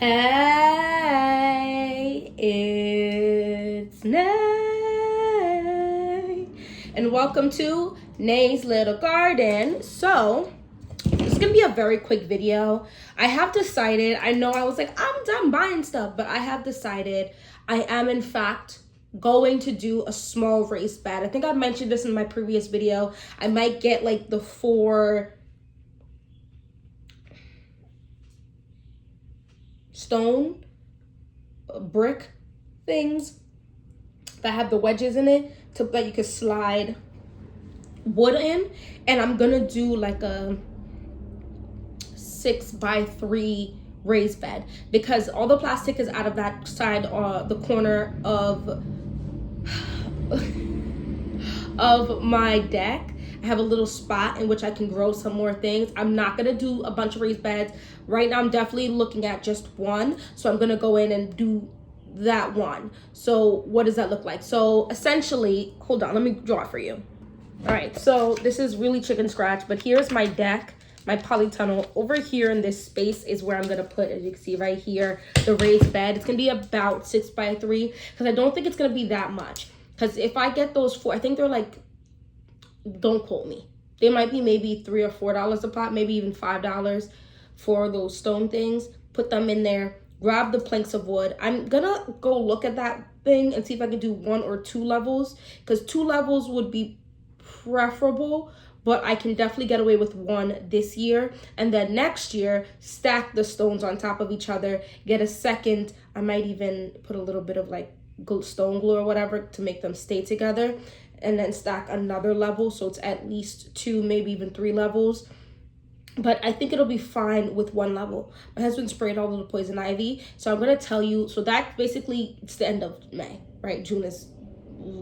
Hey, it's Nay, and welcome to Nay's Little Garden. So, this is gonna be a very quick video. I have decided, I know I was like, I'm done buying stuff, but I have decided I am in fact going to do a small raised bed. I think I mentioned this in my previous video. I might get like the 4 stone brick things that have the wedges in it that you could slide wood in, and I'm gonna do like a 6x3 raised bed because all the plastic is out of that side or the corner of my deck. I have a little spot in which I can grow some more things. I'm not gonna do a bunch of raised beds right now. I'm definitely looking at just one, so I'm gonna go in and do that one. So what does that look like? So essentially, hold on, let me draw it for you. All right, so this is really chicken scratch, but here's my deck, my polytunnel. Over here in this space is where I'm gonna put, as you can see right here, the raised bed. It's gonna be about 6x3 because I don't think it's gonna be that much. Because if I get those 4, I think they're like, don't quote me, they might be maybe $3 or $4 a pop, maybe even $5 for those stone things. Put them in there, grab the planks of wood. I'm gonna go look at that thing and see if I can do 1 or 2 levels, because 2 levels would be preferable, but I can definitely get away with 1 this year, and then next year stack the stones on top of each other, get a second. I might even put a little bit of like stone glue or whatever to make them stay together, and then stack another level, so it's at least 2, maybe even 3 levels. But I think it'll be fine with 1 level. My husband sprayed all of the poison ivy, so I'm gonna tell you. So that basically, it's the end of May, right? June is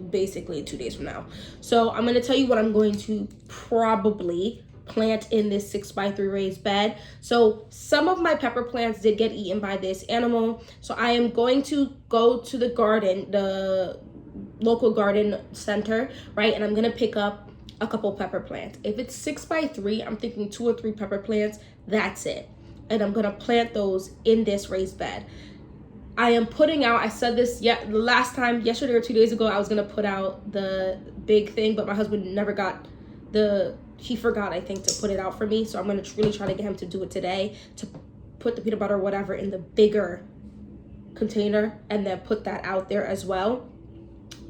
basically 2 days from now. So I'm gonna tell you what I'm going to probably plant in this 6x3 raised bed. So some of my pepper plants did get eaten by this animal, so I am going to go to the garden, the local garden center, right, and I'm gonna pick up a couple pepper plants. If it's 6x3, I'm thinking 2 or 3 pepper plants, that's it, and I'm gonna plant those in this raised bed. I am putting out, I said this last time, yesterday or 2 days ago, I was gonna put out the big thing, but my husband never got he forgot, I think, to put it out for me. So I'm gonna really try to get him to do it today, to put the peanut butter or whatever in the bigger container and then put that out there as well,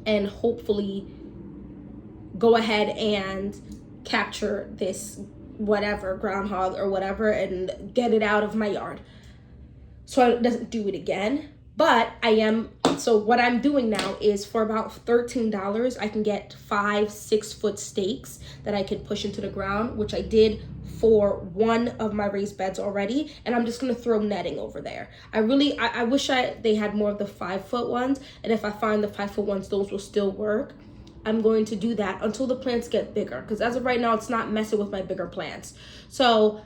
and hopefully go ahead and capture this whatever groundhog or whatever and get it out of my yard so it doesn't do it again. But so what I'm doing now is for about $13, I can get 5-6 foot stakes that I can push into the ground, which I did for 1 of my raised beds already, and I'm just gonna throw netting over there. I wish they had more of the 5-foot ones, and if I find the 5-foot ones, those will still work. I'm going to do that until the plants get bigger, because as of right now, it's not messing with my bigger plants. So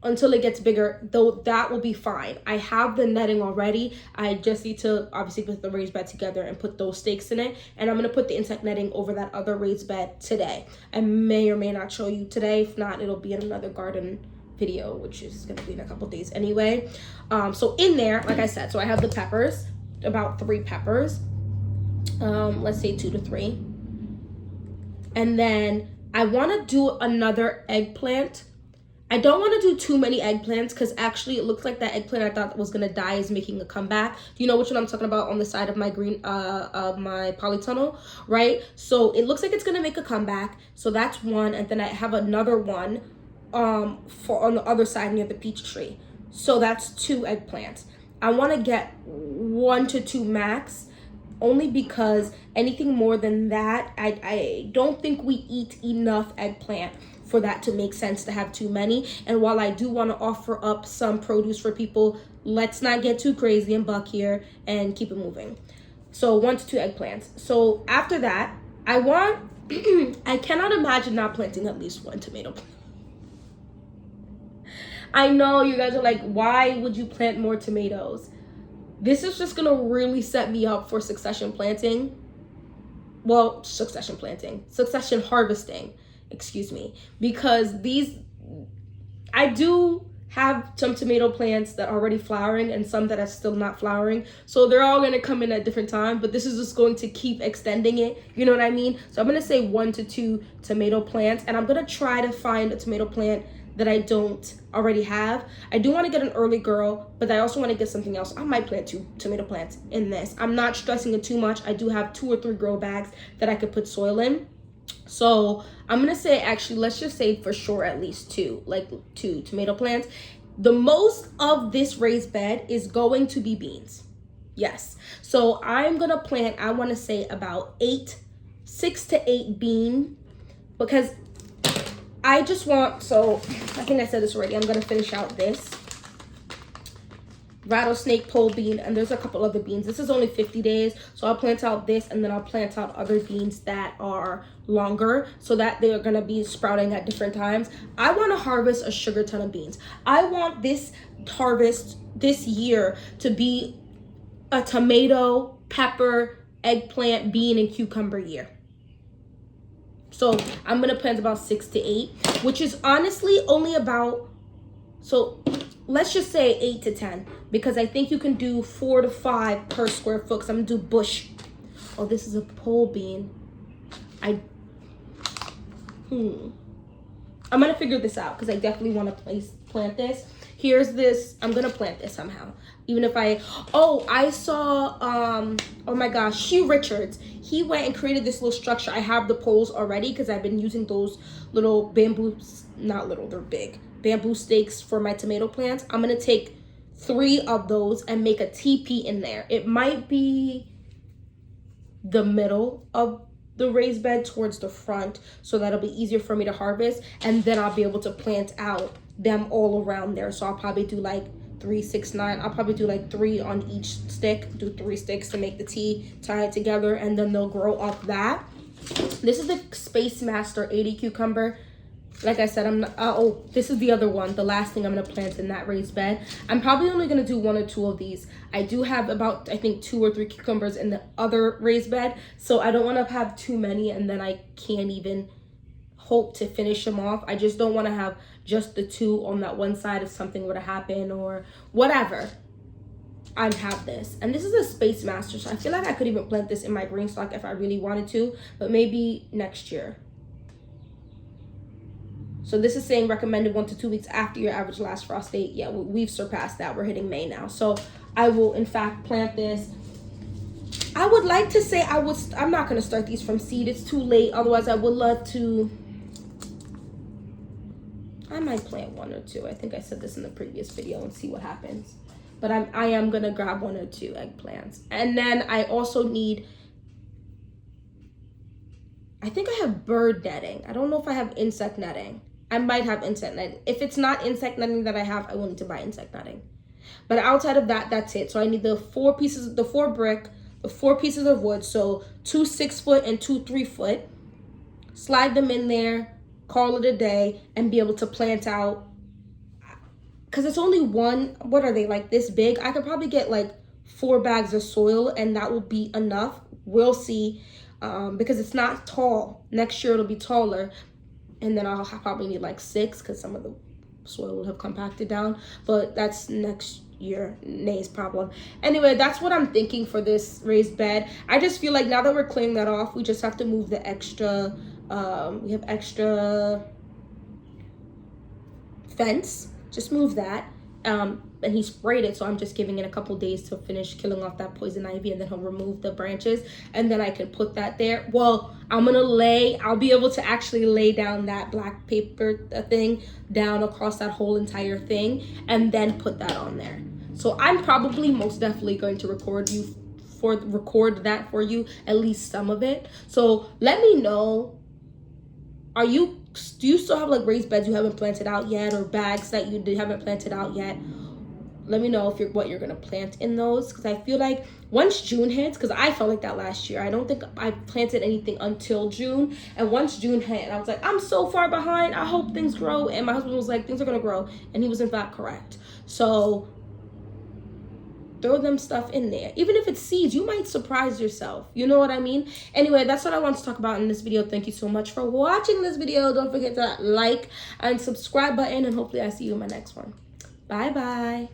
until it gets bigger, though, that will be fine. I have the netting already. I just need to obviously put the raised bed together and put those stakes in it, and I'm gonna put the insect netting over that other raised bed today. I may or may not show you today. If not, it'll be in another garden video, which is gonna be in a couple days anyway. So in there, like I said, so I have the peppers, about 3 peppers, let's say 2 to 3, and then I want to do another eggplant. I don't want to do too many eggplants because actually it looks like that eggplant I thought was gonna die is making a comeback. Do you know which one I'm talking about on the side of my green my polytunnel, right? So it looks like it's gonna make a comeback. So that's one, and then I have another one for on the other side near the peach tree. So that's 2 eggplants. I want to get 1 to 2 max, only because anything more than that, I don't think we eat enough eggplant for that to make sense to have too many. And while I do want to offer up some produce for people, let's not get too crazy and buck here and keep it moving. So 1 to 2 eggplants. So after that, I cannot imagine not planting at least 1 tomato plant. I know you guys are like, why would you plant more tomatoes? This is just gonna really set me up for succession harvesting, excuse me, because I do have some tomato plants that are already flowering and some that are still not flowering. So they're all going to come in at different times, but this is just going to keep extending it. You know what I mean? So I'm going to say 1 to 2 tomato plants, and I'm going to try to find a tomato plant that I don't already have. I do want to get an early girl, but I also want to get something else. I might plant 2 tomato plants in this. I'm not stressing it too much. I do have 2 or 3 grow bags that I could put soil in. So I'm gonna say, actually, let's just say for sure at least 2, like 2 tomato plants. The most of this raised bed is going to be beans. Yes. So I'm gonna plant, I wanna say about 6 to 8 bean, because I just want, so I think I said this already, I'm gonna finish out this rattlesnake pole bean, and there's a couple other beans. This is only 50 days, so I'll plant out this, and then I'll plant out other beans that are longer so that they're gonna be sprouting at different times. I want to harvest a sugar ton of beans. I want this harvest this year to be a tomato, pepper, eggplant, bean, and cucumber year. So I'm gonna plant about 6 to 8, which is honestly only about, so let's just say 8 to 10, because I think you can do 4 to 5 per square foot, because I'm gonna do bush. Oh, this is a pole bean. I'm gonna figure this out, because I definitely want to plant this. Here's this, I'm gonna plant this somehow. Even if I saw, oh my gosh, Hugh Richards. He went and created this little structure. I have the poles already, because I've been using those little bamboo, not little, they're big, bamboo stakes for my tomato plants. I'm gonna take 3 of those and make a teepee in there. It might be the middle of the raised bed towards the front, so that'll be easier for me to harvest, and then I'll be able to plant out them all around there. So I'll probably do like 3, 6, 9. I'll probably do like 3 on each stick, do 3 sticks to make the tea, tie it together, and then they'll grow up that. This is the Space Master 80 cucumber. Like I said, I'm not, this is the other one, the last thing I'm gonna plant in that raised bed. I'm probably only gonna do 1 or 2 of these. I do have about, I think, 2 or 3 cucumbers in the other raised bed, so I don't wanna have too many and then I can't even hope to finish them off. I just don't wanna have just the 2 on that one side if something were to happen or whatever. I have this, and this is a Space Master, so I feel like I could even plant this in my green stock if I really wanted to, but maybe next year. So this is saying recommended 1 to 2 weeks after your average last frost date. Yeah, we've surpassed that. We're hitting May now. So I will, in fact, plant this. I would like to say I'm not going to start these from seed. It's too late. Otherwise, I would love to. I might plant 1 or 2. I think I said this in the previous video and see what happens. But I am going to grab 1 or 2 eggplants. And then I also need, I think I have bird netting. I don't know if I have insect netting. I might have insect netting. If it's not insect netting that I have, I will need to buy insect netting. But outside of that, that's it. So I need the 4 pieces, the 4 brick, the 4 pieces of wood. So 2 6-foot and 2 3-foot. Slide them in there, call it a day, and be able to plant out. Because it's only 1, what are they, like this big? I could probably get like 4 bags of soil and that will be enough. We'll see. Because it's not tall. Next year it'll be taller. And then I'll probably need like 6 because some of the soil will have compacted down. But that's next year, Nay's problem. Anyway, that's what I'm thinking for this raised bed. I just feel like now that we're clearing that off, we just have to move the extra, we have extra fence. Just move that. And he sprayed it, so I'm just giving it a couple days to finish killing off that poison ivy, and then he'll remove the branches, and then I can put that there. Well, I'll be able to actually lay down that black paper thing down across that whole entire thing, and then put that on there. So I'm probably most definitely going to record that for you, at least some of it. So let me know, do you still have like raised beds you haven't planted out yet, or bags that you haven't planted out yet? Let me know what you're gonna plant in those, because I feel like once June hits, because I felt like that last year, I don't think I planted anything until June, and once June hit, and I was like, I'm so far behind, I hope things grow, and my husband was like, things are gonna grow, and he was in fact correct. So throw them stuff in there. Even if it's seeds, you might surprise yourself. You know what I mean? Anyway, that's what I want to talk about in this video. Thank you so much for watching this video. Don't forget to like and subscribe button, and hopefully I see you in my next one. Bye bye.